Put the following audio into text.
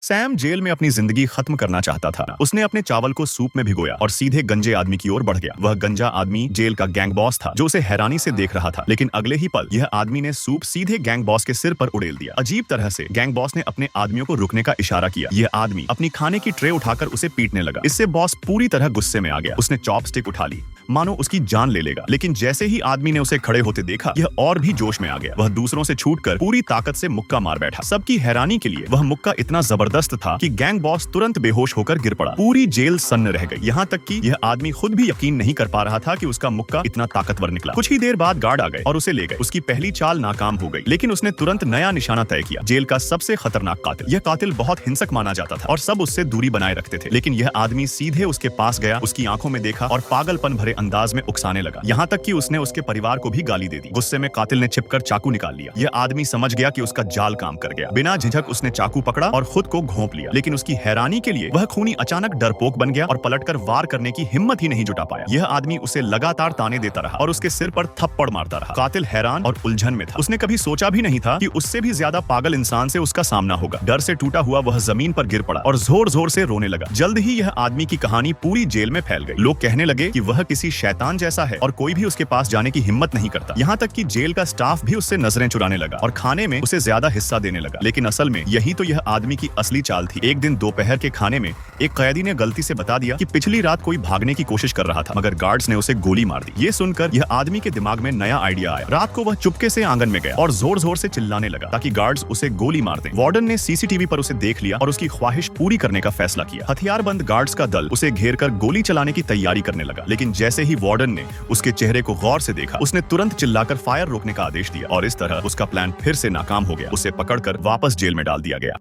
Sam jail में अपनी जिंदगी खत्म करना चाहता था। उसने अपने चावल को सूप में भिगोया और सीधे गंजे आदमी की ओर बढ़ गया। वह गंजा आदमी जेल का गैंग बॉस था जो उसे हैरानी से देख रहा था, लेकिन अगले ही पल यह आदमी ने सूप सीधे गैंग बॉस के सिर पर उड़ेल दिया। अजीब तरह से गैंग बॉस ने अपने आदमियों को रुकने का इशारा किया। यह आदमी अपनी खाने की ट्रे उठाकर उसे पीटने लगा। इससे बॉस पूरी तरह गुस्से में आ गया। उसने चॉपस्टिक उठा ली, मानो उसकी जान ले लेगा, लेकिन जैसे ही आदमी ने उसे खड़े होते देखा, यह और भी जोश में आ गया। वह दूसरों से छूटकर पूरी ताकत से मुक्का मार बैठा। सबकी हैरानी के लिए वह मुक्का इतना जबरदस्त था कि गैंग बॉस तुरंत बेहोश होकर गिर पड़ा। पूरी जेल सन्न रह गई, यहाँ तक कि यह आदमी खुद भी यकीन नहीं कर पा रहा था कि उसका मुक्का इतना ताकतवर निकला। कुछ ही देर बाद गार्ड आ गए और उसे ले गए। उसकी पहली चाल नाकाम हो गई, लेकिन उसने तुरंत नया निशाना तय किया। जेल का सबसे खतरनाक कातिल। यह कातिल बहुत हिंसक माना जाता था और सब उससे दूरी बनाए रखते थे, लेकिन यह आदमी सीधे उसके पास गया, उसकी आंखों में देखा और पागलपन भरे अंदाज में उकसाने लगा। यहाँ तक कि उसने उसके परिवार को भी गाली दे दी। गुस्से में कातिल ने छिपकर चाकू निकाल लिया। यह आदमी समझ गया कि उसका जाल काम कर गया। बिना झिझक उसने चाकू पकड़ा और खुद को घोंप लिया, लेकिन उसकी हैरानी के लिए वह खूनी अचानक डरपोक बन गया और पलटकर वार करने की हिम्मत ही नहीं जुटा पाया। यह आदमी उसे लगातार ताने देता रहा और उसके सिर पर थप्पड़ मारता रहा। कातिल हैरान और उलझन में था। उसने कभी सोचा भी नहीं था कि उससे भी ज्यादा पागल इंसान से उसका सामना होगा। डर से टूटा हुआ वह जमीन पर गिर पड़ा और जोर जोर से रोने लगा। जल्द ही यह आदमी की कहानी पूरी जेल में फैल गई। लोग कहने लगे कि वह किसी शैतान जैसा है और कोई भी उसके पास जाने की हिम्मत नहीं करता। यहाँ तक कि जेल का स्टाफ भी उससे नजरें चुराने लगा और खाने में उसे ज्यादा हिस्सा देने लगा। लेकिन असल में यही तो यह आदमी की असली चाल थी। एक दिन दोपहर के खाने में एक कैदी ने गलती से बता दिया कि पिछली रात कोई भागने की कोशिश कर रहा था, मगर गार्ड्स ने उसे गोली मार दी। ये सुनकर यह आदमी के दिमाग में नया आइडिया आया। रात को वह चुपके से आंगन में गया और जोर जोर से चिल्लाने लगा ताकि गार्ड्स उसे गोली मार दें। वार्डन ने सीसीटीवी पर उसे देख लिया और उसकी ख्वाहिश पूरी करने का फैसला किया। हथियारबंद गार्ड्स का दल उसे घेर कर गोली चलाने की तैयारी करने लगा, लेकिन जैसे ही वार्डन ने उसके चेहरे को गौर से देखा, उसने तुरंत चिल्लाकर फायर रोकने का आदेश दिया और इस तरह उसका प्लान फिर से नाकाम हो गया। उसे पकड़कर वापस जेल में डाल दिया गया।